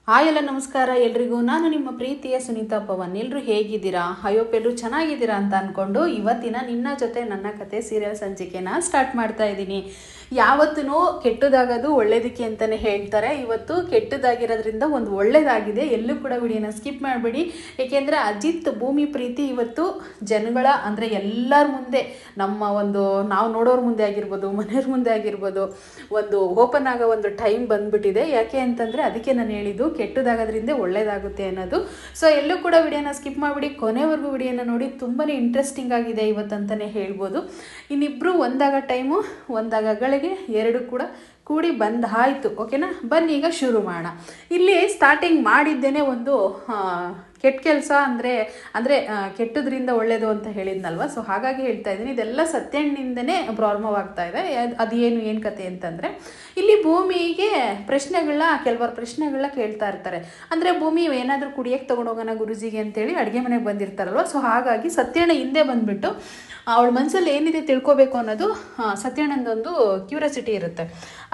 Hi ಎಲ್ಲ ನಮಸ್ಕಾರ ಎಲ್ರಿಗೂ. ನಾನು ನಿಮ್ಮ ಪ್ರೀತಿಯ ಸುನೀತಾ ಪವನ್. ಎಲ್ಲರೂ ಹೇಗಿದ್ದೀರಾ? ಐಯೋಪ್ ಎಲ್ಲರೂ ಚೆನ್ನಾಗಿದ್ದೀರಾ ಅಂತ ಅಂದ್ಕೊಂಡು ಇವತ್ತಿನ ನಿನ್ನ ಜೊತೆ ನನ್ನ ಕತೆ ಸೀರಿಯಲ್ ಸಂಚಿಕೆನ ಸ್ಟಾರ್ಟ್ ಮಾಡ್ತಾ ಇದ್ದೀನಿ. ಯಾವತ್ತೂ ಕೆಟ್ಟದಾಗೋದು ಒಳ್ಳೇದಕ್ಕೆ ಅಂತಲೇ ಹೇಳ್ತಾರೆ. ಇವತ್ತು ಕೆಟ್ಟದಾಗಿರೋದ್ರಿಂದ ಒಂದು ಒಳ್ಳೇದಾಗಿದೆ. ಎಲ್ಲೂ ಕೂಡ ವಿಡಿಯೋನ ಸ್ಕಿಪ್ ಮಾಡಬೇಡಿ. ಏಕೆಂದರೆ ಅಜಿತ್ ಭೂಮಿ ಪ್ರೀತಿ ಇವತ್ತು ಜನಗಳ ಅಂದರೆ ಎಲ್ಲರ ಮುಂದೆ, ನಮ್ಮ ಒಂದು ನಾವು ನೋಡೋರ ಮುಂದೆ ಆಗಿರ್ಬೋದು, ಮನೆಯವ್ರ ಮುಂದೆ ಆಗಿರ್ಬೋದು, ಒಂದು ಓಪನ್ ಆಗೋ ಒಂದು ಟೈಮ್ ಬಂದ್ಬಿಟ್ಟಿದೆ. ಯಾಕೆ ಅಂತಂದರೆ ಅದಕ್ಕೆ ನಾನು ಹೇಳಿದ್ದು ಕೆಟ್ಟದಾಗೋದ್ರಿಂದ ಒಳ್ಳೇದಾಗುತ್ತೆ ಅನ್ನೋದು. ಸೊ ಎಲ್ಲೂ ಕೂಡ ವಿಡಿಯೋನ ಸ್ಕಿಪ್ ಮಾಡಿಬಿಡಿ, ಕೊನೆವರೆಗೂ ವಿಡಿಯೋನ ನೋಡಿ. ತುಂಬಾ ಇಂಟ್ರೆಸ್ಟಿಂಗ್ ಆಗಿದೆ ಇವತ್ತಂತಲೇ ಹೇಳ್ಬೋದು. ಇನ್ನಿಬ್ಬರು ಒಂದಾಗ ಟೈಮು, ಒಂದಾಗ ಗಳಿಗೆ ಎರಡು ಕೂಡ ಕೂಡಿ ಬಂದಾಯಿತು. ಓಕೆನಾ, ಬನ್ನಿ ಈಗ ಶುರು ಮಾಡೋಣ. ಇಲ್ಲಿ ಸ್ಟಾರ್ಟಿಂಗ್ ಮಾಡಿದ್ದೇನೆ ಒಂದು ಕೆಟ್ಟ ಕೆಲಸ ಅಂದರೆ ಕೆಟ್ಟದ್ರಿಂದ ಒಳ್ಳೇದು ಅಂತ ಹೇಳಿದ್ನಲ್ವ. ಸೊ ಹಾಗಾಗಿ ಹೇಳ್ತಾ ಇದ್ದೀನಿ, ಇದೆಲ್ಲ ಸತ್ಯಣ್ಣಿಂದನೇ ಪ್ರಾರಂಭವಾಗ್ತಾ ಇದೆ. ಏನು ಕತೆ ಅಂತಂದರೆ, ಇಲ್ಲಿ ಭೂಮಿಗೆ ಕೆಲವರು ಪ್ರಶ್ನೆಗಳನ್ನ ಕೇಳ್ತಾ ಇರ್ತಾರೆ. ಅಂದರೆ ಭೂಮಿ ಏನಾದರೂ ಕುಡಿಯೋಕ್ಕೆ ತೊಗೊಂಡೋಗೋಣ ಗುರುಜಿಗೆ ಅಂತೇಳಿ ಅಡುಗೆ ಮನೆಗೆ ಬಂದಿರ್ತಾರಲ್ವ. ಸೊ ಹಾಗಾಗಿ ಸತ್ಯಣ್ಣ ಹಿಂದೆ ಬಂದುಬಿಟ್ಟು ಅವಳ ಮನಸ್ಸಲ್ಲಿ ಏನಿದೆ ತಿಳ್ಕೊಬೇಕು ಅನ್ನೋದು ಸತ್ಯಣ್ಣಂದೊಂದು ಕ್ಯೂರಿಯಾಸಿಟಿ ಇರುತ್ತೆ.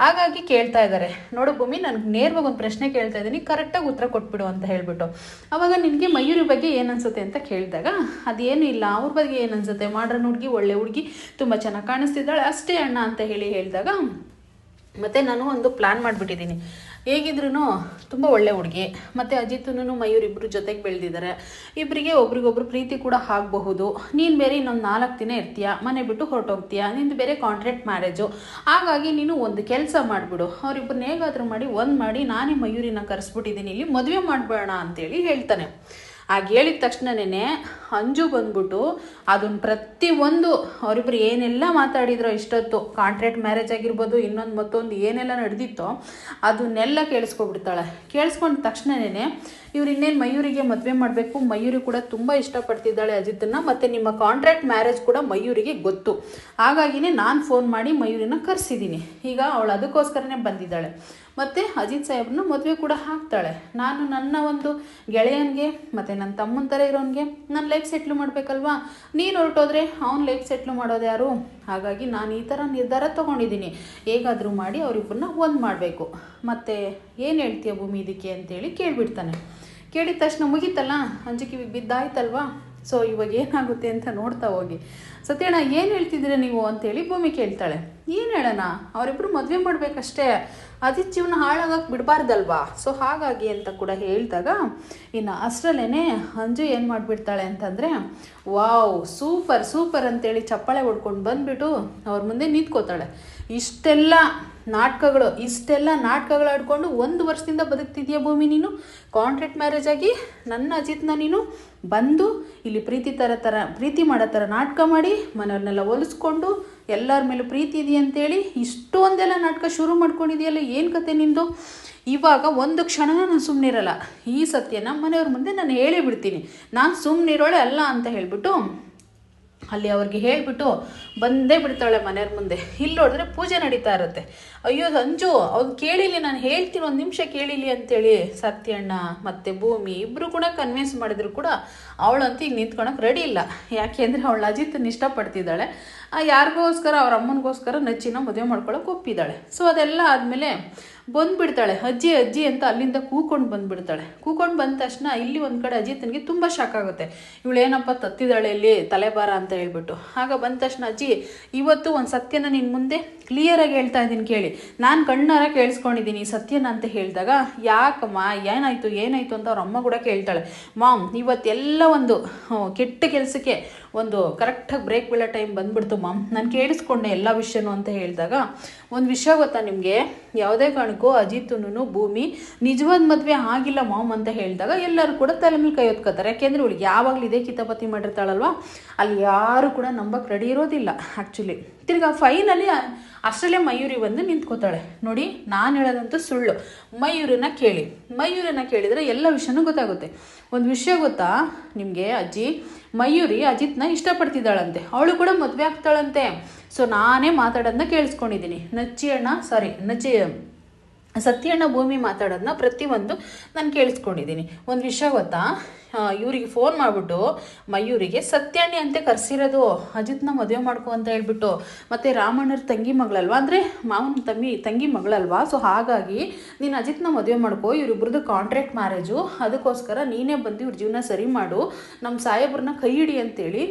ಹಾಗಾಗಿ ಕೇಳ್ತಾ ಇದ್ದಾರೆ, ನೋಡು ಭೂಮಿ, ನನಗೆ ನೇರವಾಗಿ ಒಂದು ಪ್ರಶ್ನೆ ಕೇಳ್ತಾ ಇದ್ದೀನಿ, ಕರೆಕ್ಟಾಗಿ ಉತ್ತರ ಕೊಟ್ಬಿಡು ಅಂತ ಹೇಳ್ಬಿಟ್ಟು. ಅವಾಗ ನಿನಗೆ ಮಯೂರಿ ಬಗ್ಗೆ ಏನು ಅನಿಸುತ್ತೆ ಅಂತ ಕೇಳಿದಾಗ, ಅದೇನು ಇಲ್ಲ, ಅವ್ರ ಬಗ್ಗೆ ಏನು ಅನಿಸುತ್ತೆ, ಮಾಡ್ರನ್ ಹುಡುಗಿ, ಒಳ್ಳೆ ಹುಡುಗಿ, ತುಂಬ ಚೆನ್ನಾಗಿ ಕಾಣಿಸ್ತಿದ್ದಾಳೆ ಅಷ್ಟೇ ಅಣ್ಣ ಅಂತ ಹೇಳಿದಾಗ, ಮತ್ತು ನಾನು ಒಂದು ಪ್ಲ್ಯಾನ್ ಮಾಡಿಬಿಟ್ಟಿದ್ದೀನಿ. ಹೇಗಿದ್ರೂ ತುಂಬ ಒಳ್ಳೆ ಹುಡುಗಿ, ಮತ್ತು ಅಜಿತ್ನು ಮಯೂರ್ ಇಬ್ಬರು ಜೊತೆಗೆ ಬೆಳೆದಿದ್ದಾರೆ. ಇಬ್ಬರಿಗೆ ಒಬ್ರಿಗೊಬ್ರು ಪ್ರೀತಿ ಕೂಡ ಆಗಬಹುದು. ನೀನು ಬೇರೆ ಇನ್ನೊಂದು 4 ದಿನ ಇರ್ತೀಯ, ಮನೆ ಬಿಟ್ಟು ಹೊರಟೋಗ್ತೀಯ, ನಿಂದು ಬೇರೆ ಕಾಂಟ್ರಾಕ್ಟ್ ಮ್ಯಾರೇಜು. ಹಾಗಾಗಿ ನೀನು ಒಂದು ಕೆಲಸ ಮಾಡಿಬಿಡು, ಅವರಿಬ್ಬರನ್ನ ಹೇಗಾದರೂ ಮಾಡಿ ನಾನೇ ಮಯೂರಿನ ಕರೆಸ್ಬಿಟ್ಟಿದ್ದೀನಿ, ಇಲ್ಲಿ ಮದುವೆ ಮಾಡಬೇಡ ಅಂತೇಳಿ ಹೇಳ್ತಾನೆ. ಆಗ ಹೇಳಿದ ತಕ್ಷಣನೇ ಅಂಜು ಬಂದ್ಬಿಟ್ಟು ಅದನ್ನು ಪ್ರತಿಯೊಂದು ಅವರಿಬ್ಬರು ಏನೆಲ್ಲ ಮಾತಾಡಿದ್ರೋ ಇಷ್ಟೊತ್ತು, ಕಾಂಟ್ರಾಕ್ಟ್ ಮ್ಯಾರೇಜ್ ಆಗಿರ್ಬೋದು, ಮತ್ತೊಂದು ಏನೆಲ್ಲ ನಡೆದಿತ್ತೋ ಅದನ್ನೆಲ್ಲ ಕೇಳಿಸ್ಕೊಬಿಡ್ತಾಳೆ. ಕೇಳಿಸ್ಕೊಂಡ ತಕ್ಷಣನೇ ಇವ್ರು ಇನ್ನೇನು ಮಯೂರಿಗೆ ಮದುವೆ ಮಾಡಬೇಕು, ಮಯೂರಿ ಕೂಡ ತುಂಬ ಇಷ್ಟಪಡ್ತಿದ್ದಾಳೆ ಅಜಿತನ್ನ, ಮತ್ತು ನಿಮ್ಮ ಕಾಂಟ್ರಾಕ್ಟ್ ಮ್ಯಾರೇಜ್ ಕೂಡ ಮಯೂರಿಗೆ ಗೊತ್ತು. ಹಾಗಾಗಿನೇ ನಾನು ಫೋನ್ ಮಾಡಿ ಮಯೂರಿನ ಕರೆಸಿದ್ದೀನಿ. ಈಗ ಅವಳು ಅದಕ್ಕೋಸ್ಕರನೇ ಬಂದಿದ್ದಾಳೆ. ಮತ್ತು ಅಜಿತ್ ಸಾಹೇಬ್ರನ್ನ ಮದುವೆ ಕೂಡ ಹಾಕ್ತಾಳೆ. ನಾನು ನನ್ನ ಒಂದು ಗೆಳೆಯನಿಗೆ ಮತ್ತು ನನ್ನ ತಮ್ಮನ ಥರ ಇರೋನಿಗೆ ನನ್ನ ಲೈಫ್ ಸೆಟ್ಲು ಮಾಡಬೇಕಲ್ವಾ. ನೀನು ಹೊರಟೋದ್ರೆ ಅವ್ನ ಲೈಫ್ ಸೆಟ್ಲು ಮಾಡೋದು ಯಾರು? ಹಾಗಾಗಿ ನಾನು ಈ ಥರ ನಿರ್ಧಾರ ತೊಗೊಂಡಿದ್ದೀನಿ, ಹೇಗಾದರೂ ಮಾಡಿ ಅವರಿಬ್ಬರನ್ನ ಒಂದು ಮಾಡಬೇಕು. ಮತ್ತು ಏನು ಹೇಳ್ತೀಯ ಭೂಮಿ ಇದಕ್ಕೆ ಅಂತೇಳಿ ಕೇಳಿಬಿಡ್ತಾನೆ. ಕೇಳಿದ ತಕ್ಷಣ ಮುಗೀತಲ್ಲ, ಅಂಜಿಕೆ ಬಿದ್ದಾಯ್ತಲ್ವಾ. ಸೊ ಇವಾಗ ಏನಾಗುತ್ತೆ ಅಂತ ನೋಡ್ತಾ ಹೋಗಿ. ಸತ್ಯಣ್ಣ ಏನು ಹೇಳ್ತಿದ್ದೀರ ನೀವು ಅಂತೇಳಿ ಭೂಮಿ ಕೇಳ್ತಾಳೆ. ಏನು ಹೇಳೋಣ, ಅವರಿಬ್ಬರು ಮದುವೆ ಮಾಡಬೇಕಷ್ಟೇ, ಅಜಿತ್ ಜೀವನ ಹಾಳಾಗಕ್ಕೆ ಬಿಡಬಾರ್ದಲ್ವಾ. ಸೊ ಹಾಗಾಗಿ ಅಂತ ಕೂಡ ಹೇಳಿದಾಗ, ಇನ್ನು ಅಷ್ಟರಲ್ಲೇ ಅಂಜು ಏನು ಮಾಡಿಬಿಡ್ತಾಳೆ ಅಂತಂದರೆ, ವಾವ್ ಸೂಪರ್ ಅಂತೇಳಿ ಚಪ್ಪಾಳೆ ಹೊಡ್ಕೊಂಡು ಬಂದುಬಿಟ್ಟು ಅವ್ರ ಮುಂದೆ ನಿಂತ್ಕೋತಾಳೆ. ಇಷ್ಟೆಲ್ಲ ನಾಟಕಗಳು ಆಡ್ಕೊಂಡು 1 ವರ್ಷದಿಂದ ಬದುಕ್ತಿದ್ಯಾ ಭೂಮಿ ನೀನು. ಕಾಂಟ್ರಾಕ್ಟ್ ಮ್ಯಾರೇಜ್ ಆಗಿ ನನ್ನ ಅಜಿತ್ನ ನೀನು ಬಂದು ಇಲ್ಲಿ ಪ್ರೀತಿ ಮಾಡೋ ಥರ ನಾಟಕ ಮಾಡಿ ಮನೆಯವ್ರನ್ನೆಲ್ಲ ಒಲಿಸ್ಕೊಂಡು ಎಲ್ಲರ ಮೇಲೂ ಪ್ರೀತಿ ಇದೆಯಂತೇಳಿ ಇಷ್ಟೊಂದೆಲ್ಲ ನಾಟಕ ಶುರು ಮಾಡ್ಕೊಂಡಿದೆಯಲ್ಲ, ಏನು ಕತೆ ನಿಂದು? ಇವಾಗ ಒಂದು ಕ್ಷಣನ ನಾನು ಸುಮ್ಮನಿರಲ್ಲ, ಈ ಸತ್ಯನ ಮನೆಯವ್ರ ಮುಂದೆ ನಾನು ಹೇಳೇ ಬಿಡ್ತೀನಿ, ನಾನು ಸುಮ್ಮನಿರೋಳೆ ಅಲ್ಲ ಅಂತ ಹೇಳಿಬಿಟ್ಟು ಅಲ್ಲಿ ಅವ್ರಿಗೆ ಹೇಳಿಬಿಟ್ಟು ಬಂದೇ ಬಿಡ್ತಾಳೆ ಮನೆಯವ್ರ ಮುಂದೆ. ಇಲ್ಲಿ ನೋಡಿದ್ರೆ ಪೂಜೆ ನಡೀತಾ ಇರುತ್ತೆ. ಅಯ್ಯೋ ಅಂಜು, ಅವ್ನು ಕೇಳಿಲಿ, ನಾನು ಹೇಳ್ತೀನಿ, 1 ನಿಮಿಷ ಕೇಳಿಲಿ ಅಂತೇಳಿ ಸತ್ಯಣ್ಣ ಮತ್ತು ಭೂಮಿ ಇಬ್ಬರು ಕೂಡ ಕನ್ವಿನ್ಸ್ ಮಾಡಿದ್ರು ಕೂಡ ಅವಳಂತೂ ಈಗ ನಿಂತ್ಕೊಳಕ್ಕೆ ರೆಡಿ ಇಲ್ಲ. ಯಾಕೆ ಅಂದರೆ ಅವಳು ಅಜಿತನ್ನ ಇಷ್ಟಪಡ್ತಿದ್ದಾಳೆ, ಯಾರಿಗೋಸ್ಕರ ಅವ್ರ ಅಮ್ಮನಿಗೋಸ್ಕರ ನಚ್ಚಿನ ಮದುವೆ ಮಾಡ್ಕೊಳಕ್ಕೆ ಒಪ್ಪಿದ್ದಾಳೆ. ಸೊ ಅದೆಲ್ಲ ಆದಮೇಲೆ ಬಂದುಬಿಡ್ತಾಳೆ. ಅಜ್ಜಿ ಅಂತ ಅಲ್ಲಿಂದ ಕೂಕೊಂಡು ಬಂದುಬಿಡ್ತಾಳೆ. ಕೂಕೊಂಡು ಬಂದ ತಕ್ಷಣ ಇಲ್ಲಿ ಒಂದು ಕಡೆ ಅಜಿತನಿಗೆ ತುಂಬ ಶಾಕ್ ಆಗುತ್ತೆ. ಇವಳೇನಪ್ಪ ತತ್ತಿದ್ದಾಳೆ ಇಲ್ಲಿ ತಲೆಬಾರ ಅಂತ ಹೇಳ್ಬಿಟ್ಟು. ಆಗ ಬಂದ ತಕ್ಷಣ, ಅಜ್ಜಿ ಇವತ್ತು ಒಂದು ಸತ್ಯನ ನಿನ್ನ ಮುಂದೆ ಕ್ಲಿಯರಾಗಿ ಹೇಳ್ತಾ ಇದ್ದೀನಿ ಕೇಳಿ, ನಾನು ಕಣ್ಣಾರ ಕೇಳಿಸ್ಕೊಂಡಿದ್ದೀನಿ ಸತ್ಯನ ಅಂತ ಹೇಳಿದಾಗ, ಯಾಕಮ್ಮ ಏನಾಯಿತು ಅಂತ ಅವ್ರ ಅಮ್ಮ ಕೂಡ ಕೇಳ್ತಾಳೆ. ಮಾಮ್, ಇವತ್ತೆಲ್ಲ ಒಂದು ಕೆಟ್ಟ ಕೆಲಸಕ್ಕೆ ಒಂದು ಕರೆಕ್ಟಾಗಿ ಬ್ರೇಕ್ ಬೀಳೋ ಟೈಮ್ ಬಂದ್ಬಿಡ್ತು ಮಾಮ್, ನಾನು ಕೇಳಿಸ್ಕೊಂಡೆ ಎಲ್ಲ ವಿಷಯನೂ ಅಂತ ಹೇಳಿದಾಗ, ಒಂದು ವಿಷಯ ಗೊತ್ತಾ ನಿಮಗೆ, ಯಾವುದೇ ಕಾರಣಕ್ಕೂ ಅಜಿತ್ನು ಭೂಮಿ ನಿಜವಾದ ಮದುವೆ ಆಗಿಲ್ಲ ಮಾಮ್ ಅಂತ ಹೇಳಿದಾಗ ಎಲ್ಲರೂ ಕೂಡ ತಲೆ ಮೇಲೆ ಕೈ ಹೊತ್ಕೋತಾರೆ. ಯಾಕೆಂದರೆ ಇವಳಿಗೆ ಯಾವಾಗಲೂ ಇದೇ ಕಿತಾಪತಿ ಮಾಡಿರ್ತಾಳಲ್ವ, ಅಲ್ಲಿ ಯಾರು ಕೂಡ ನಂಬಕ್ಕೆ ರೆಡಿ ಇರೋದಿಲ್ಲ ಆ್ಯಕ್ಚುಲಿ. ತಿರ್ಗಿ ಫೈನಲಿ ಅಷ್ಟರಲ್ಲೇ ಮಯೂರಿ ಬಂದು ನಿಂತ್ಕೋತಾಳೆ. ನೋಡಿ, ನಾನು ಹೇಳೋದಂತೂ ಸುಳ್ಳು, ಮಯೂರನ್ನ ಕೇಳಿದರೆ ಎಲ್ಲ ವಿಷಯನೂ ಗೊತ್ತಾಗುತ್ತೆ. ಒಂದು ವಿಷಯ ಗೊತ್ತಾ ನಿಮಗೆ ಅಜ್ಜಿ, ಮಯೂರಿ ಅಜಿತ್ನ ಇಷ್ಟಪಡ್ತಿದ್ದಾಳಂತೆ, ಅವಳು ಕೂಡ ಮದುವೆ ಆಗ್ತಾಳಂತೆ. ಸೊ ನಾನೇ ಮಾತಾಡೋದನ್ನ ಕೇಳಿಸ್ಕೊಂಡಿದ್ದೀನಿ. ಸತ್ಯಣ್ಣ ಭೂಮಿ ಮಾತಾಡೋದನ್ನ ಪ್ರತಿಯೊಂದು ನಾನು ಕೇಳಿಸ್ಕೊಂಡಿದ್ದೀನಿ. ಒಂದು ವಿಷಯ ಗೊತ್ತಾ, ಇವರಿಗೆ ಫೋನ್ ಮಾಡಿಬಿಟ್ಟು ಮಯೂರಿಗೆ ಸತ್ಯಣ್ಣಿ ಅಂತೆ ಕರೆಸಿರೋದು, ಅಜಿತ್ನ ಮದುವೆ ಮಾಡ್ಕೊ ಅಂತ ಹೇಳ್ಬಿಟ್ಟು. ಮತ್ತು ರಾಮಣ್ಣರ ತಂಗಿ ಮಗಳಲ್ವಾ, ಅಂದರೆ ಮಾವನ ತಂಗಿ ಮಗಳಲ್ವಾ, ಸೊ ಹಾಗಾಗಿ ನೀನು ಅಜಿತ್ನ ಮದುವೆ ಮಾಡ್ಕೋ, ಇವರಿಬ್ರದ್ದು ಕಾಂಟ್ರಾಕ್ಟ್ ಮ್ಯಾರೇಜು, ಅದಕ್ಕೋಸ್ಕರ ನೀನೇ ಬಂದು ಇವ್ರ ಜೀವನ ಸರಿ ಮಾಡು, ನಮ್ಮ ಸಾಹೇಬ್ರನ್ನ ಕೈ ಹಿಡಿ ಅಂತೇಳಿ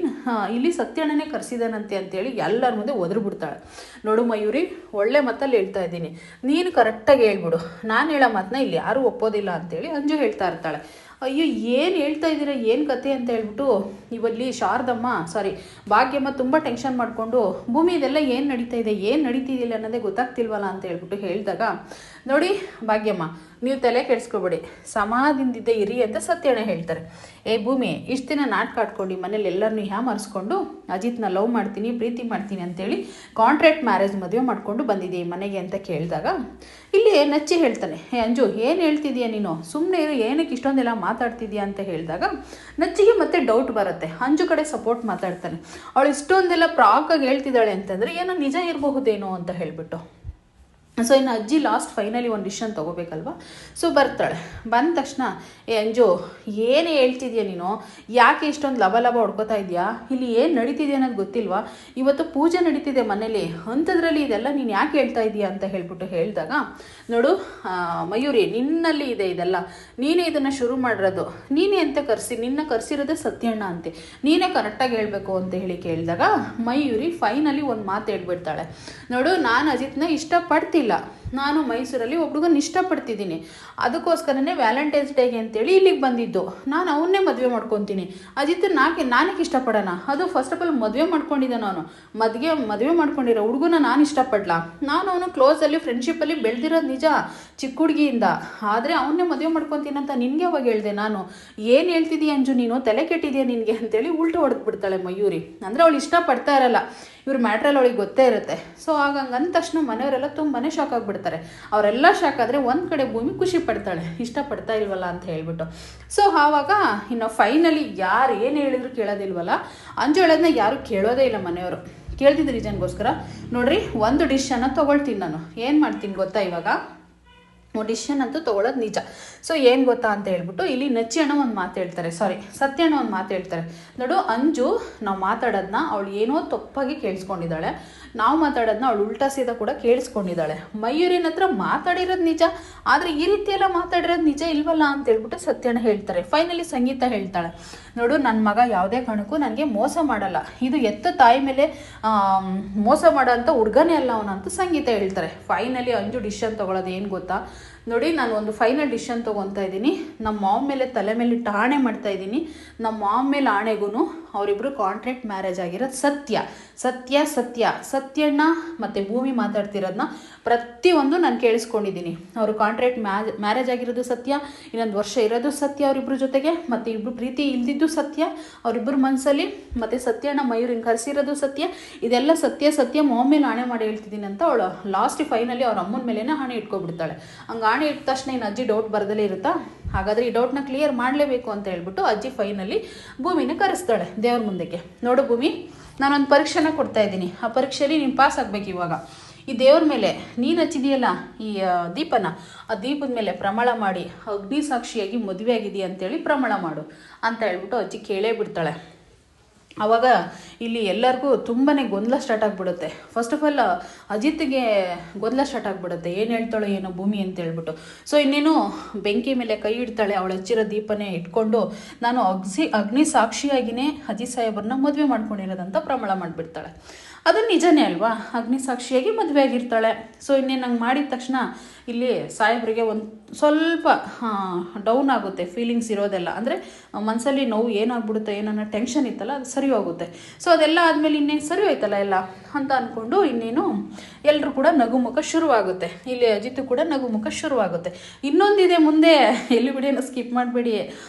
ಇಲ್ಲಿ ಸತ್ಯಣ್ಣನೇ ಕರೆಸಿದಾನಂತೆ ಅಂತೇಳಿ ಎಲ್ಲರ ಮುಂದೆ ಒದರ್ಬಿಡ್ತಾಳೆ. ನೋಡು ಮಯೂರಿ, ಒಳ್ಳೆ ಮಾತಲ್ಲಿ ಹೇಳ್ತಾ ಇದ್ದೀನಿ, ನೀನು ಕರೆಕ್ಟಾಗಿ ಹೇಳ್ಬಿಡು, ನಾನು ಹೇಳೋ ಮಾತನ್ನ ಇಲ್ಲಿ ಯಾರೂ ಒಪ್ಪೋದಿಲ್ಲ ಅಂತೇಳಿ ಅಂಜು ಹೇಳ್ತಾ ಇರ್ತಾಳೆ. ಅಯ್ಯೋ ಏನು ಹೇಳ್ತಾ ಇದ್ದೀರಾ, ಏನು ಕತೆ ಅಂತ ಹೇಳ್ಬಿಟ್ಟು ಇವಲ್ಲಿ ಭಾಗ್ಯಮ್ಮ ತುಂಬ ಟೆನ್ಷನ್ ಮಾಡಿಕೊಂಡು, ಭೂಮಿ ಇದೆಲ್ಲ ಏನು ನಡೀತಿದ್ದಿಲ್ಲ ಅನ್ನೋದೇ ಗೊತ್ತಾಗ್ತಿಲ್ವಲ್ಲ ಅಂತ ಹೇಳ್ಬಿಟ್ಟು ಹೇಳಿದಾಗ, ನೋಡಿ ಭಾಗ್ಯಮ್ಮ, ನೀವು ತಲೆ ಕೆಡಿಸ್ಕೊಬೇಡಿ, ಸಮಾಧಿಂದಿದ್ದೆ ಇರಿ ಅಂತ ಸತ್ಯಣ್ಣ ಹೇಳ್ತಾರೆ. ಭೂಮಿ, ಇಷ್ಟು ದಿನ ನಾಟಕ ಆಡ್ಕೊಂಡು ಮನೇಲಿ ಎಲ್ಲರನ್ನೂ ಮರೆಸ್ಕೊಂಡು ಅಜಿತ್ನ ಲವ್ ಮಾಡ್ತೀನಿ, ಪ್ರೀತಿ ಮಾಡ್ತೀನಿ ಅಂತೇಳಿ ಕಾಂಟ್ರಾಕ್ಟ್ ಮ್ಯಾರೇಜ್ ಮದುವೆ ಮಾಡ್ಕೊಂಡು ಬಂದಿದ್ದೀ ಮನೆಗೆ ಅಂತ ಕೇಳಿದಾಗ, ಇಲ್ಲಿ ನಚ್ಚಿ ಹೇಳ್ತಾನೆ, ಅಂಜು ಏನು ಹೇಳ್ತಿದ್ದೀಯ ನೀನು, ಸುಮ್ಮನೆ ಏನಕ್ಕೆ ಇಷ್ಟೊಂದೆಲ್ಲ ಮಾತಾಡ್ತಿದ್ಯಾ ಅಂತ ಹೇಳಿದಾಗ ನಚ್ಚಿಗೆ ಮತ್ತೆ ಡೌಟ್ ಬರುತ್ತೆ. ಅಂಜು ಕಡೆ ಸಪೋರ್ಟ್ ಮಾತಾಡ್ತಾನೆ. ಅವಳು ಇಷ್ಟೊಂದೆಲ್ಲ ಪ್ರಾಕಾಗಿ ಹೇಳ್ತಿದ್ದಾಳೆ ಅಂತಂದರೆ ಏನೋ ನಿಜ ಇರಬಹುದೇನೋ ಅಂತ ಹೇಳಿಬಿಟ್ಟು. ಸೊ ಇನ್ನು ಅಜ್ಜಿ ಲಾಸ್ಟ್ ಫೈನಲಿ ಒಂದು ಡಿಸಿಷನ್ ತೊಗೋಬೇಕಲ್ವ. ಸೊ ಬರ್ತಾಳೆ. ಬಂದ ತಕ್ಷಣ, ಅಂಜು ಏನೇ ಹೇಳ್ತಿದ್ಯಾ ನೀನು, ಯಾಕೆ ಇಷ್ಟೊಂದು ಲಬ ಹೊಡ್ಕೋತಾ ಇದೆಯಾ, ಇಲ್ಲಿ ಏನು ನಡೀತಿದೆ ಅನ್ನೋದು ಗೊತ್ತಿಲ್ವಾ, ಇವತ್ತು ಪೂಜೆ ನಡೀತಿದೆ ಮನೇಲಿ, ಅಂಥದ್ರಲ್ಲಿ ಇದೆಲ್ಲ ನೀನು ಯಾಕೆ ಹೇಳ್ತಾ ಇದೀಯಾ ಅಂತ ಹೇಳ್ಬಿಟ್ಟು ಹೇಳಿದಾಗ, ನೋಡು ಮಯೂರಿ, ನಿನ್ನಲ್ಲಿ ಇದೆ ಇದೆಲ್ಲ, ನೀನೇ ಇದನ್ನು ಶುರು ಮಾಡಿರೋದು, ನೀನೇ ಅಂತ ನಿನ್ನ ಕರೆಸಿರೋದೇ ಸತ್ಯಣ್ಣ ಅಂತೆ, ನೀನೇ ಕರೆಕ್ಟಾಗಿ ಹೇಳಬೇಕು ಅಂತ ಹೇಳಿ ಕೇಳಿದಾಗ ಮಯೂರಿ ಫೈನಲಿ ಒಂದು ಮಾತು ಹೇಳ್ಬಿಡ್ತಾಳೆ. ನೋಡು, ನಾನು ಅಜಿತ್ನ ಇಷ್ಟಪಡ್ತೀನಿ, ನಾನು ಮೈಸೂರಲ್ಲಿ ಒಬ್ರಿಗನ್ನು ಇಷ್ಟಪಡ್ತಿದ್ದೀನಿ, ಅದಕ್ಕೋಸ್ಕರನೇ ವ್ಯಾಲೆಂಟೈನ್ಸ್ ಡೇಗೆ ಅಂತೇಳಿ ಇಲ್ಲಿಗೆ ಬಂದಿದ್ದು, ನಾನು ಅವನ್ನೇ ಮದುವೆ ಮಾಡ್ಕೊತೀನಿ, ಅಜಿತ್ ನಾನಕ್ಕೆ ಇಷ್ಟಪಡೋಣ, ಅದು ಫಸ್ಟ್ ಆಫ್ ಆಲ್ ಮದುವೆ ಮಾಡ್ಕೊಂಡಿದ್ದಾನೆ ಅವನು, ಮದುವೆ ಮಾಡ್ಕೊಂಡಿರೋ ಹುಡುಗನ ನಾನು ಇಷ್ಟಪಡ್ಲಾ, ನಾನು ಅವನು ಕ್ಲೋಸಲ್ಲಿ ಫ್ರೆಂಡ್ಶಿಪ್ಪಲ್ಲಿ ಬೆಳೆದಿರೋದು ನಿಜ ಚಿಕ್ಕ ಹುಡುಗಿಯಿಂದ, ಆದರೆ ಅವನ್ನೇ ಮದುವೆ ಮಾಡ್ಕೊತೀನಿ ಅಂತ ನಿನಗೆ ಅವಾಗ ಹೇಳಿದೆ ನಾನು, ಏನು ಹೇಳ್ತಿದ್ದೀಯ ಅಂಜು ನೀನು, ತಲೆ ಕೆಟ್ಟಿದೆಯಾ ನಿನಗೆ ಅಂತೇಳಿ ಉಲ್ಟು ಹೊಡೆದ್ಬಿಡ್ತಾಳೆ ಮಯೂರಿ. ಅಂದರೆ ಅವಳು ಇಷ್ಟಪಡ್ತಾ ಇರಲ್ಲ, ಇವ್ರ ಮ್ಯಾಟ್ರಲ್ಲಿ ಅವಳಿಗೆ ಗೊತ್ತೇ ಇರುತ್ತೆ. ಸೊ ಹಾಗಂಗೆ ಅಂದ ತಕ್ಷಣ ಮನೆಯವರೆಲ್ಲ ತುಂಬಾ ಶಾಕ್ ಆಗಿಬಿಡ್ತಾರೆ. ಅವರೆಲ್ಲ ಶಾಕ್ ಆದರೆ ಒಂದು ಕಡೆ ಭೂಮಿ ಖುಷಿ ಪಡ್ತಾಳೆ, ಇಷ್ಟಪಡ್ತಾ ಇಲ್ವಲ್ಲ ಅಂತ ಹೇಳ್ಬಿಟ್ಟು. ಸೊ ಆವಾಗ ಇನ್ನು ಫೈನಲಿ ಯಾರು ಏನು ಹೇಳಿದ್ರು ಕೇಳೋದಿಲ್ವಲ್ಲ, ಅಂಜು ಹೇಳೋದನ್ನ ಯಾರು ಕೇಳೋದೇ ಇಲ್ಲ ಮನೆಯವರು. ಕೇಳ್ತಿದ್ದ ರೀಸನ್ಗೋಸ್ಕರ ನೋಡ್ರಿ, ಒಂದು ಡಿಸಿಷನ್ನ ತೊಗೊಳ್ತೀನಿ ನಾನು, ಏನು ಮಾಡ್ತೀನಿ ಗೊತ್ತಾ, ಇವಾಗ ಡಿಸಿಷನ್ ಅಂತೂ ತೊಗೊಳೋದು ನಿಜ. ಸೊ ಏನು ಗೊತ್ತಾ ಅಂತ ಹೇಳ್ಬಿಟ್ಟು ಇಲ್ಲಿ ನಚ್ಚಿ ಒಂದು ಮಾತು ಹೇಳ್ತಾರೆ, ಸತ್ಯಣ್ಣ ಒಂದು ಮಾತು ಹೇಳ್ತಾರೆ. ನೋಡು ಅಂಜು, ನಾವು ಮಾತಾಡೋದನ್ನ ಅವಳು ಏನೋ ತಪ್ಪಾಗಿ ಕೇಳಿಸ್ಕೊಂಡಿದ್ದಾಳೆ, ನಾವು ಮಾತಾಡೋದನ್ನ ಅವಳು ಉಲ್ಟಾ ಸೀದಾ ಕೂಡ ಕೇಳಿಸ್ಕೊಂಡಿದ್ದಾಳೆ. ಮಯೂರಿನ ಹತ್ರ ಮಾತಾಡಿರೋದು ನಿಜ, ಆದರೆ ಈ ರೀತಿಯೆಲ್ಲ ಮಾತಾಡಿರೋದು ನಿಜ ಇಲ್ವಲ್ಲ ಅಂತ ಹೇಳ್ಬಿಟ್ಟು ಸತ್ಯಣ್ಣ ಹೇಳ್ತಾರೆ. ಫೈನಲಿ ಸಂಗೀತ ಹೇಳ್ತಾಳೆ, ನೋಡು ನನ್ನ ಮಗ ಯಾವುದೇ ಕಾರಣಕ್ಕೂ ನನಗೆ ಮೋಸ ಮಾಡಲ್ಲ, ಇದು ಎತ್ತ ತಾಯಿ ಮೇಲೆ ಮೋಸ ಮಾಡೋ ಅಂಥ ಹುಡುಗನೇ ಅಲ್ಲ ಅವನಂತೂ ಸಂಗೀತ ಹೇಳ್ತಾರೆ. ಫೈನಲಿ ಅಂಜು ಡಿಸಿಷನ್ ತೊಗೊಳೋದು ಏನು ಗೊತ್ತಾ, ನೋಡಿ ನಾನು ಒಂದು ಫೈನಲ್ ಡಿಸಿಷನ್ ತೊಗೊತಾ ಇದ್ದೀನಿ, ನಮ್ಮ ಮಾವ ಮೇಲೆ ತಲೆ ಮೇಲೆ ಆಣೆ ಮಾಡ್ತಾ ಇದ್ದೀನಿ, ನಮ್ಮ ಮಾವ ಮೇಲೆ ಆಣೆಗೂ ಅವರಿಬ್ಬರು ಕಾಂಟ್ರಾಕ್ಟ್ ಮ್ಯಾರೇಜ್ ಆಗಿರೋದು ಸತ್ಯಣ್ಣ ಮತ್ತು ಭೂಮಿ ಮಾತಾಡ್ತಿರೋದನ್ನ ಪ್ರತಿಯೊಂದು ನಾನು ಕೇಳಿಸ್ಕೊಂಡಿದ್ದೀನಿ. ಅವರು ಕಾಂಟ್ರಾಕ್ಟ್ ಮ್ಯಾರೇಜ್ ಆಗಿರೋದು ಸತ್ಯ, ಇನ್ನೊಂದು ವರ್ಷ ಇರೋದು ಸತ್ಯ ಅವರಿಬ್ಬರ ಜೊತೆಗೆ, ಮತ್ತು ಇಬ್ಬರು ಪ್ರೀತಿ ಇಲ್ದಿದ್ದು ಸತ್ಯ ಅವರಿಬ್ಬರ ಮನಸ್ಸಲ್ಲಿ, ಮತ್ತು ಸತ್ಯಣ್ಣ ಮಯೂರಿನ ಕರೆಸಿರೋದು ಸತ್ಯ, ಇದೆಲ್ಲ ಸತ್ಯ ಮಾವ ಮೇಲೆ ಆಣೆ ಮಾಡಿ ಹೇಳ್ತಿದ್ದೀನಿ ಅಂತ ಅವಳು ಲಾಸ್ಟ್ ಫೈನಲಿ ಅವ್ರ ಅಮ್ಮನ ಮೇಲೇ ಆಣೆ ಇಟ್ಕೊಬಿಡ್ತಾಳೆ. ಹಂಗೆ ಆಣೆ ಇಟ್ಟ ತಕ್ಷಣ ಇನ್ನು ಅಜ್ಜಿ ಡೌಟ್ ಬರದಲ್ಲೇ ಇರುತ್ತಾ, ಹಾಗಾದರೆ ಈ ಡೌಟ್ನ ಕ್ಲಿಯರ್ ಮಾಡಲೇಬೇಕು ಅಂತ ಹೇಳ್ಬಿಟ್ಟು ಅಜ್ಜಿ ಫೈನಲಿ ಭೂಮಿನ ಕರೆಸ್ತಾಳೆ ದೇವ್ರ ಮುಂದಕ್ಕೆ. ನೋಡು ಭೂಮಿ, ನಾನೊಂದು ಪರೀಕ್ಷೆನ ಕೊಡ್ತಾ ಇದ್ದೀನಿ, ಆ ಪರೀಕ್ಷೆಯಲ್ಲಿ ನೀನು ಪಾಸ್ ಆಗಬೇಕು. ಇವಾಗ ಈ ದೇವ್ರ ಮೇಲೆ ನೀನು ಹಚ್ಚಿದೆಯಲ್ಲ ಈ ದೀಪನ, ಆ ದೀಪದ ಮೇಲೆ ಪ್ರಮಾಣ ಮಾಡಿ ಅಗ್ನಿ ಸಾಕ್ಷಿಯಾಗಿ ಮದುವೆ ಆಗಿದೆಯಾ ಅಂತೇಳಿ ಪ್ರಮಾಣ ಮಾಡು ಅಂತ ಹೇಳ್ಬಿಟ್ಟು ಅಜ್ಜಿ ಕೇಳೇ ಬಿಡ್ತಾಳೆ. ಆವಾಗ ಇಲ್ಲಿ ಎಲ್ಲರಿಗೂ ತುಂಬಾ ಗೊಂದಲ ಸ್ಟಾರ್ಟ್ ಆಗಿಬಿಡುತ್ತೆ. ಫಸ್ಟ್ ಆಫ್ ಆಲ್ ಅಜಿತ್ಗೆ ಗೊಂದಲ ಸ್ಟಾರ್ಟ್ ಆಗಿಬಿಡುತ್ತೆ, ಏನು ಹೇಳ್ತಾಳೋ ಏನೋ ಭೂಮಿ ಅಂತ ಹೇಳ್ಬಿಟ್ಟು. ಸೊ ಇನ್ನೇನು ಬೆಂಕಿ ಮೇಲೆ ಕೈ ಇಡ್ತಾಳೆ, ಅವಳು ಹಚ್ಚಿರೋ ದೀಪನೇ ಇಟ್ಕೊಂಡು ನಾನು ಅಗ್ನಿ ಸಾಕ್ಷಿಯಾಗಿಯೇ ಅಜಿತ್ ಸಾಹೇಬ್ರನ್ನ ಮದುವೆ ಮಾಡ್ಕೊಂಡಿರೋದಂತ ಪ್ರಮಾಣ ಮಾಡಿಬಿಡ್ತಾಳೆ. ಅದು ನಿಜನೇ ಅಲ್ವಾ, ಅಗ್ನಿ ಸಾಕ್ಷಿಯಾಗಿ ಮದುವೆ ಆಗಿರ್ತಾಳೆ. ಸೊ ಇನ್ನೇನು ನಂಗೆ ಮಾಡಿದ ತಕ್ಷಣ ಇಲ್ಲಿ ಸಾಹೇಬ್ರಿಗೆ ಒಂದು ಸ್ವಲ್ಪ ಡೌನ್ ಆಗುತ್ತೆ, ಫೀಲಿಂಗ್ಸ್ ಇರೋದೆಲ್ಲ, ಅಂದರೆ ಮನಸ್ಸಲ್ಲಿ ನೋವು ಏನಾಗ್ಬಿಡುತ್ತೆ ಏನೋ ಟೆನ್ಷನ್ ಇತ್ತಲ್ಲ ಅದು ಸರಿ ಹೋಗುತ್ತೆ. ಸೊ ಅದೆಲ್ಲ ಆದಮೇಲೆ ಇನ್ನೇನು ಸರಿ ಹೋಯ್ತಲ್ಲ ಎಲ್ಲ ಅಂತ ಅಂದ್ಕೊಂಡು ಇನ್ನೇನು ಎಲ್ಲರೂ ಕೂಡ ನಗುಮುಖ ಶುರುವಾಗುತ್ತೆ. ಇಲ್ಲಿ ಅಜಿತ್ ಕೂಡ ನಗುಮುಖ ಶುರುವಾಗುತ್ತೆ. ಇನ್ನೊಂದಿದೆ ಮುಂದೆ, ಎಲ್ಲಿ ಬಿಡಿಯನ್ನು ಸ್ಕಿಪ್ ಮಾಡಬೇಡಿ.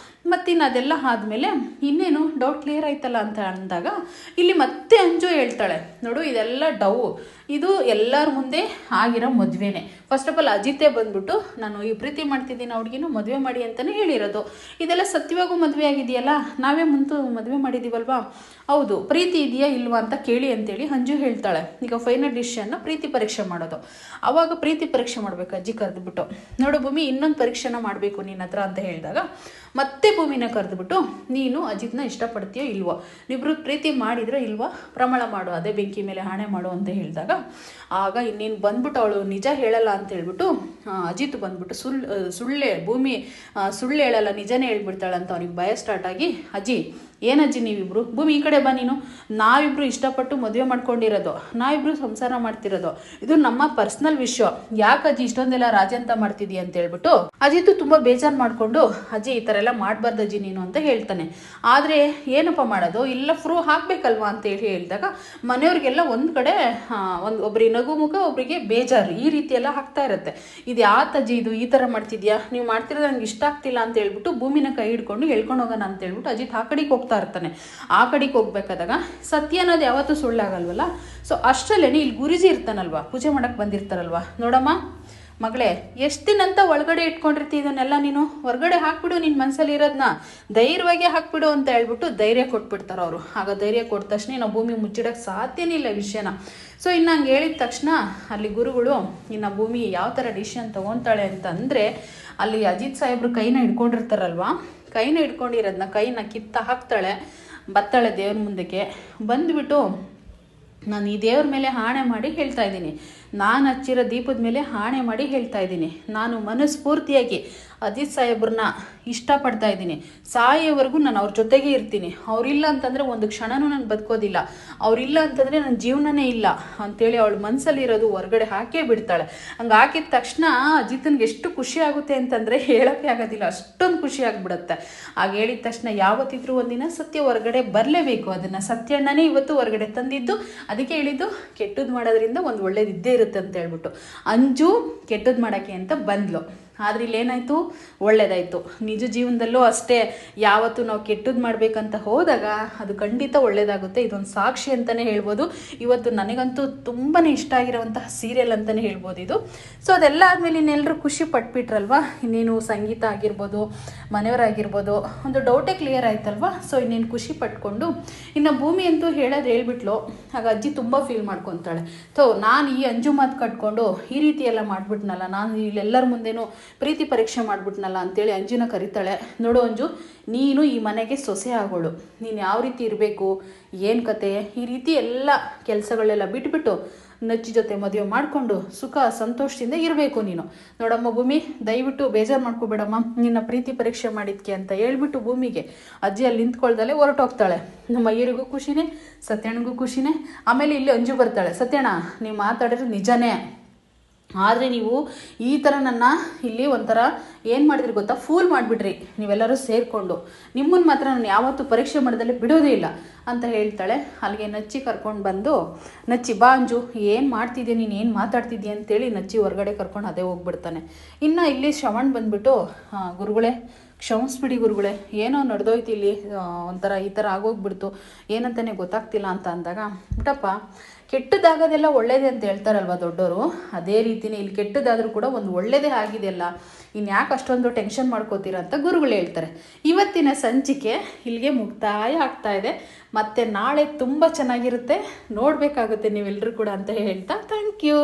ಮತ್ತಿನ್ನು ಅದೆಲ್ಲ ಆದಮೇಲೆ ಇನ್ನೇನು ಡೌಟ್ ಕ್ಲಿಯರ್ ಆಯ್ತಲ್ಲ ಅಂತ ಅಂದಾಗ ಇಲ್ಲಿ ಮತ್ತೆ ಅಂಜು ಹೇಳ್ತಾಳೆ, ನೋಡು ಇದೆಲ್ಲ ಇದು ಎಲ್ಲರ ಮುಂದೆ ಆಗಿರೋ ಮದುವೆನೇ. ಫಸ್ಟ್ ಆಫ್ ಆಲ್ ಅಜಿತೇ ಬಂದ್ಬಿಟ್ಟು ನಾನು ಈ ಪ್ರೀತಿ ಮಾಡ್ತಿದ್ದೀನಿ ಅವ್ರಿಗೇನು ಮದುವೆ ಮಾಡಿ ಅಂತಲೇ ಹೇಳಿರೋದು. ಇದೆಲ್ಲ ಸತ್ಯವಾಗೂ ಮದುವೆ ಆಗಿದೆಯಲ್ಲ, ನಾವೇ ಮದುವೆ ಮಾಡಿದ್ದೀವಲ್ವಾ, ಹೌದು ಪ್ರೀತಿ ಇದೆಯಾ ಇಲ್ವಾ ಅಂತ ಕೇಳಿ ಅಂತೇಳಿ ಅಂಜು ಹೇಳ್ತಾಳೆ. ಈಗ ಫೈನಲ್ ಡಿಸಿಷನ್ನ ಪ್ರೀತಿ ಪರೀಕ್ಷೆ ಮಾಡೋದು. ಆವಾಗ ಪ್ರೀತಿ ಪರೀಕ್ಷೆ ಮಾಡಬೇಕು ಅಜ್ಜಿ ಕರೆದ್ಬಿಟ್ಟು, ನೋಡು ಭೂಮಿ ಇನ್ನೊಂದು ಪರೀಕ್ಷೆನ ಮಾಡಬೇಕು ನಿನ್ನ ಹತ್ರ ಅಂತ ಹೇಳಿದಾಗ ಮತ್ತೆ ಭೂಮಿನ ಕರೆದ್ಬಿಟ್ಟು ನೀನು ಅಜಿತ್ನ ಇಷ್ಟಪಡ್ತೀಯೋ ಇಲ್ವೋ, ನೀವಿಬ್ರು ಪ್ರೀತಿ ಮಾಡಿದ್ರೋ ಇಲ್ವೋ ಪ್ರಮಾಣ ಮಾಡು, ಅದೇ ಬೆಂಕಿ ಮೇಲೆ ಹಾಣೆ ಮಾಡು ಅಂತ ಹೇಳಿದಾಗ ಆಗ ಇನ್ನೇನು ಬಂದ್ಬಿಟ್ಟು ಅವಳು ನಿಜ ಹೇಳಲ್ಲ ಅಂತ ಹೇಳ್ಬಿಟ್ಟು ಅಜಿತ್ ಬಂದ್ಬಿಟ್ಟು ಭೂಮಿ ಸುಳ್ಳು ಹೇಳಲ್ಲ ನಿಜನೇ ಹೇಳ್ಬಿಡ್ತಾಳೆ ಅಂತ ಅವ್ನಿಗೆ ಭಯ ಸ್ಟಾರ್ಟ್ ಆಗಿ, ಅಜ್ಜಿ ಏನಜ್ಜಿ ನೀವಿಬ್ರು, ಭೂಮಿ ಈ ಕಡೆ ಬಾ ನೀನು, ನಾವಿಬ್ರು ಇಷ್ಟಪಟ್ಟು ಮದುವೆ ಮಾಡ್ಕೊಂಡಿರೋದು, ನಾವಿಬ್ರು ಸಂಸಾರ ಮಾಡ್ತಿರೋದು, ಇದು ನಮ್ಮ ಪರ್ಸ್ನಲ್ ವಿಷಯ, ಯಾಕಜ್ಜಿ ಇಷ್ಟೊಂದೆಲ್ಲ ರಾಜಂತ ಮಾಡ್ತಿದ್ದೀಯ ಅಂತ ಹೇಳ್ಬಿಟ್ಟು ಅಜಿತ್ ತುಂಬಾ ಬೇಜಾರು ಮಾಡ್ಕೊಂಡು, ಅಜ್ಜಿ ಈ ಥರ ಎಲ್ಲ ಮಾಡಬಾರ್ದು ಅಜ್ಜಿ ನೀನು ಅಂತ ಹೇಳ್ತಾನೆ. ಆದರೆ ಏನಪ್ಪ ಮಾಡೋದು, ಇಲ್ಲ ಪ್ರೂವ್ ಹಾಕ್ಬೇಕಲ್ವಾ ಅಂತ ಹೇಳಿ ಹೇಳಿದಾಗ ಮನೆಯವ್ರಿಗೆಲ್ಲ ಒಂದು ಕಡೆ ಒಬ್ರಿಗೆ ನಗು ಮುಖ, ಒಬ್ರಿಗೆ ಬೇಜಾರು, ಈ ರೀತಿ ಎಲ್ಲ ಆಗ್ತಾ ಇರುತ್ತೆ. ಇದು ಯಾತಜ್ಜಿ ಇದು ಈ ಥರ ಮಾಡ್ತಿದ್ಯಾ, ನೀವು ಮಾಡ್ತಿರೋದು ನಂಗೆ ಇಷ್ಟ ಆಗ್ತಿಲ್ಲ ಅಂತ ಹೇಳ್ಬಿಟ್ಟು ಭೂಮಿನ ಕೈ ಹಿಡ್ಕೊಂಡು ಹೇಳ್ಕೊಂಡು ಹೋಗೋಣ ಅಂತ ಹೇಳ್ಬಿಟ್ಟು ಅಜಿತ್ ಆ ಕಡೆಗೆ ಹೋಗ್ತಾ ಇರ್ತಾನೆ. ಆ ಕಡೆಗೆ ಹೋಗ್ಬೇಕಾದಾಗ ಸತ್ಯ ಅನ್ನೋದು ಯಾವತ್ತೂ ಸುಳ್ಳಾಗಲ್ವಲ್ಲ. ಸೊ ಅಷ್ಟರಲ್ಲೇನೆ ಇಲ್ಲಿ ಗುರುಜಿ ಇರ್ತಾನಲ್ವಾ, ಪೂಜೆ ಮಾಡಕ್ಕೆ ಬಂದಿರ್ತಾರಲ್ವಾ, ನೋಡಮ್ಮ ಮಗಳೇ ಎಷ್ಟು ದಿನ ಅಂತ ಒಳಗಡೆ ಇಟ್ಕೊಂಡಿರ್ತಿ ಇದನ್ನೆಲ್ಲ, ನೀನು ಹೊರಗಡೆ ಹಾಕ್ಬಿಡು, ನಿನ್ನ ಮನಸ್ಸಲ್ಲಿ ಇರೋದನ್ನ ಧೈರ್ಯವಾಗಿ ಹಾಕ್ಬಿಡು ಅಂತ ಹೇಳ್ಬಿಟ್ಟು ಧೈರ್ಯ ಕೊಟ್ಬಿಡ್ತಾರೆ ಅವರು. ಆಗ ಧೈರ್ಯ ಕೊಟ್ಟ ತಕ್ಷಣ ನಾವು ಭೂಮಿ ಮುಚ್ಚಿಡಕ್ಕೆ ಸಾಧ್ಯನೇ ಇಲ್ಲ ವಿಷಯನ. ಸೊ ಇನ್ನು ಹಂಗೆ ಹೇಳಿದ ತಕ್ಷಣ ಅಲ್ಲಿ ಗುರುಗಳು ಇನ್ನು ಭೂಮಿ ಯಾವ ಥರ ಡಿಸಿಷನ್ ತೊಗೊತಾಳೆ ಅಂತಂದರೆ, ಅಲ್ಲಿ ಅಜಿತ್ ಸಾಹೇಬ್ರು ಕೈನ ಹಿಡ್ಕೊಂಡಿರ್ತಾರಲ್ವ, ಕೈನ ಹಿಡ್ಕೊಂಡಿರೋದನ್ನ ಕೈನ ಕಿತ್ತ ಹಾಕ್ತಾಳೆ, ಬರ್ತಾಳೆ ದೇವ್ರ ಮುಂದಕ್ಕೆ ಬಂದುಬಿಟ್ಟು, ನಾನು ಈ ದೇವ್ರ ಮೇಲೆ ಹಾಣೆ ಮಾಡಿ ಹೇಳ್ತಾ ಇದ್ದೀನಿ, ನಾನು ಹಚ್ಚಿರೋ ದೀಪದ ಮೇಲೆ ಹಾಣೆ ಮಾಡಿ ಹೇಳ್ತಾ ಇದ್ದೀನಿ, ನಾನು ಮನಸ್ಫೂರ್ತಿಯಾಗಿ ಅಜಿತ್ ಸಾಹೇಬ್ರನ್ನ ಇಷ್ಟಪಡ್ತಾ ಇದ್ದೀನಿ, ಸಾಯೋವರೆಗೂ ನಾನು ಅವ್ರ ಜೊತೆಗೆ ಇರ್ತೀನಿ, ಅವರಿಲ್ಲ ಅಂತಂದರೆ ಒಂದು ಕ್ಷಣನೂ ನಾನು ಬದುಕೋದಿಲ್ಲ, ಅವರಿಲ್ಲ ಅಂತಂದರೆ ನನ್ನ ಜೀವನನೇ ಇಲ್ಲ ಅಂಥೇಳಿ ಅವಳ ಮನಸ್ಸಲ್ಲಿರೋದು ಹೊರಗಡೆ ಹಾಕೇ ಬಿಡ್ತಾಳೆ. ಹಂಗೆ ಹಾಕಿದ ತಕ್ಷಣ ಅಜಿತನಿಗೆ ಎಷ್ಟು ಖುಷಿ ಆಗುತ್ತೆ ಅಂತಂದರೆ ಹೇಳೋಕ್ಕೆ ಆಗೋದಿಲ್ಲ, ಅಷ್ಟೊಂದು ಖುಷಿ ಆಗಿಬಿಡುತ್ತೆ. ಆಗ ಹೇಳಿದ ತಕ್ಷಣ ಯಾವತ್ತಿದ್ರೂ ಒಂದಿನ ಸತ್ಯ ಹೊರಗಡೆ ಬರಲೇಬೇಕು, ಅದನ್ನು ಸತ್ಯಣ್ಣನೇ ಇವತ್ತು ಹೊರಗಡೆ ತಂದಿದ್ದು, ಅದಕ್ಕೆ ಹೇಳಿದ್ದು ಕೆಟ್ಟದ್ದು ಮಾಡೋದ್ರಿಂದ ಒಂದು ಒಳ್ಳೇದು ಇದ್ದೇ ಇರುತ್ತೆ ಅಂತ ಹೇಳ್ಬಿಟ್ಟು ಅಂಜು ಕೆಟ್ಟದ್ದು ಮಾಡೋಕ್ಕೆ ಅಂತ ಬಂದ್ಲು. ಆದರೆ ಇಲ್ಲೇನಾಯಿತು, ಒಳ್ಳೇದಾಯಿತು. ನಿಜ ಜೀವನದಲ್ಲೂ ಅಷ್ಟೇ, ಯಾವತ್ತು ನಾವು ಕೆಟ್ಟದ್ದು ಮಾಡಬೇಕಂತ ಹೋದಾಗ ಅದು ಖಂಡಿತ ಒಳ್ಳೇದಾಗುತ್ತೆ. ಇದೊಂದು ಸಾಕ್ಷಿ ಅಂತಲೇ ಹೇಳ್ಬೋದು. ಇವತ್ತು ನನಗಂತೂ ತುಂಬಾ ಇಷ್ಟ ಆಗಿರೋವಂತಹ ಸೀರಿಯಲ್ ಅಂತಲೇ ಹೇಳ್ಬೋದು ಇದು. ಸೊ ಅದೆಲ್ಲ ಆದಮೇಲೆ ಇನ್ನೆಲ್ಲರೂ ಖುಷಿ ಪಟ್ಬಿಟ್ರಲ್ವ, ಇನ್ನೇನು ಸಂಗೀತ ಆಗಿರ್ಬೋದು, ಮನೆಯವರಾಗಿರ್ಬೋದು, ಒಂದು ಡೌಟೇ ಕ್ಲಿಯರ್ ಆಯ್ತಲ್ವ. ಸೊ ಇನ್ನೇನು ಖುಷಿ ಪಟ್ಕೊಂಡು ಇನ್ನು ಭೂಮಿ ಅಂತೂ ಹೇಳೋದು ಹೇಳ್ಬಿಟ್ಲು. ಆಗ ಅಜ್ಜಿ ತುಂಬ ಫೀಲ್ ಮಾಡ್ಕೊತಾಳೆ, ನಾನು ಈ ಅಂಜು ಮಾತು ಕಟ್ಕೊಂಡು ಈ ರೀತಿ ಎಲ್ಲ ಮಾಡಿಬಿಟ್ನಲ್ಲ, ನಾನು ಇಲ್ಲೆಲ್ಲರ ಮುಂದೆನೂ ಪ್ರೀತಿ ಪರೀಕ್ಷೆ ಮಾಡಿಬಿಟ್ನಲ್ಲ ಅಂತೇಳಿ ಅಂಜುನ ಕರಿತಾಳೆ. ನೋಡು ಅಂಜು, ನೀನು ಈ ಮನೆಗೆ ಸೊಸೆ ಆಗೋಳು, ನೀನು ಯಾವ ರೀತಿ ಇರಬೇಕು, ಏನು ಕತೆ, ಈ ರೀತಿ ಎಲ್ಲ ಕೆಲಸಗಳೆಲ್ಲ ಬಿಟ್ಬಿಟ್ಟು ನಚ್ಚಿ ಜೊತೆ ಮದುವೆ ಮಾಡಿಕೊಂಡು ಸುಖ ಸಂತೋಷದಿಂದ ಇರಬೇಕು ನೀನು. ನೋಡಮ್ಮ ಭೂಮಿ, ದಯವಿಟ್ಟು ಬೇಜಾರು ಮಾಡ್ಕೋಬೇಡಮ್ಮ, ನಿನ್ನ ಪ್ರೀತಿ ಪರೀಕ್ಷೆ ಮಾಡಿದ್ಕೆ ಅಂತ ಹೇಳ್ಬಿಟ್ಟು ಭೂಮಿಗೆ ಅಜ್ಜಿ ಅಲ್ಲಿ ನಿಂತ್ಕೊಳ್ದಲ್ಲೇ ಹೊರಟೋಗ್ತಾಳೆ. ನಮ್ಮ ಅಯ್ಯರಿಗೂ ಖುಷಿನೇ, ಸತ್ಯಣ್ಣಗೂ ಖುಷಿನೇ. ಆಮೇಲೆ ಇಲ್ಲಿ ಅಂಜು ಬರ್ತಾಳೆ, ಸತ್ಯಣ್ಣ ನೀವು ಮಾತಾಡಿದ್ರೆ ನಿಜನೇ, ಆದರೆ ನೀವು ಈ ಥರ ನನ್ನ ಇಲ್ಲಿ ಒಂಥರ ಏನು ಮಾಡಿದ್ರಿ ಗೊತ್ತಾ, ಫೂಲ್ ಮಾಡಿಬಿಟ್ರಿ ನೀವೆಲ್ಲರೂ ಸೇರಿಕೊಂಡು, ನಿಮ್ಮನ್ನು ಮಾತ್ರ ನಾನು ಯಾವತ್ತೂ ಪರೀಕ್ಷೆ ಮಾಡೋದಲ್ಲೇ ಬಿಡೋದೇ ಇಲ್ಲ ಅಂತ ಹೇಳ್ತಾಳೆ. ಅಲ್ಲಿಗೆ ನಚ್ಚಿ ಕರ್ಕೊಂಡು ಬಂದು, ನಚ್ಚಿ ಬಾ ಅಂಜು, ಏನು ಮಾಡ್ತಿದ್ದೆ ನೀನು, ಏನು ಮಾತಾಡ್ತಿದ್ದೆ ಅಂತೇಳಿ ನಚ್ಚಿ ಹೊರಗಡೆ ಕರ್ಕೊಂಡು ಅದೇ ಹೋಗ್ಬಿಡ್ತಾನೆ. ಇನ್ನು ಇಲ್ಲಿ ಶ್ರವಣ್ ಬಂದುಬಿಟ್ಟು, ಗುರುಗಳೇ ಕ್ಷಮಿಸ್ಬಿಡಿ ಗುರುಗಳೇ, ಏನೋ ನಡೆದೋಯ್ತು ಇಲ್ಲಿ, ಒಂಥರ ಈ ಥರ ಆಗೋಗ್ಬಿಡ್ತು, ಏನಂತಲೇ ಗೊತ್ತಾಗ್ತಿಲ್ಲ ಅಂತ ಅಂದಾಗ, ಬಿಟ್ಟಪ್ಪ ಕೆಟ್ಟದಾಗೋದೆಲ್ಲ ಒಳ್ಳೇದೇ ಅಂತ ಹೇಳ್ತಾರಲ್ವ ದೊಡ್ಡವರು, ಅದೇ ರೀತಿಯೇ ಇಲ್ಲಿ ಕೆಟ್ಟದಾದರೂ ಕೂಡ ಒಂದು ಒಳ್ಳೇದೇ ಆಗಿದೆಯಲ್ಲ, ಇನ್ಯಾಕೆ ಅಷ್ಟೊಂದು ಟೆನ್ಷನ್ ಮಾಡ್ಕೋತೀರ ಅಂತ ಗುರುಗಳು ಹೇಳ್ತಾರೆ. ಇವತ್ತಿನ ಸಂಚಿಕೆ ಇಲ್ಲಿಗೆ ಮುಕ್ತಾಯ ಆಗ್ತಾ ಇದೆ. ಮತ್ತು ನಾಳೆ ತುಂಬ ಚೆನ್ನಾಗಿರುತ್ತೆ, ನೋಡಬೇಕಾಗುತ್ತೆ ನೀವೆಲ್ಲರೂ ಕೂಡ ಅಂತ ಹೇಳ್ತಾ ಥ್ಯಾಂಕ್ ಯು.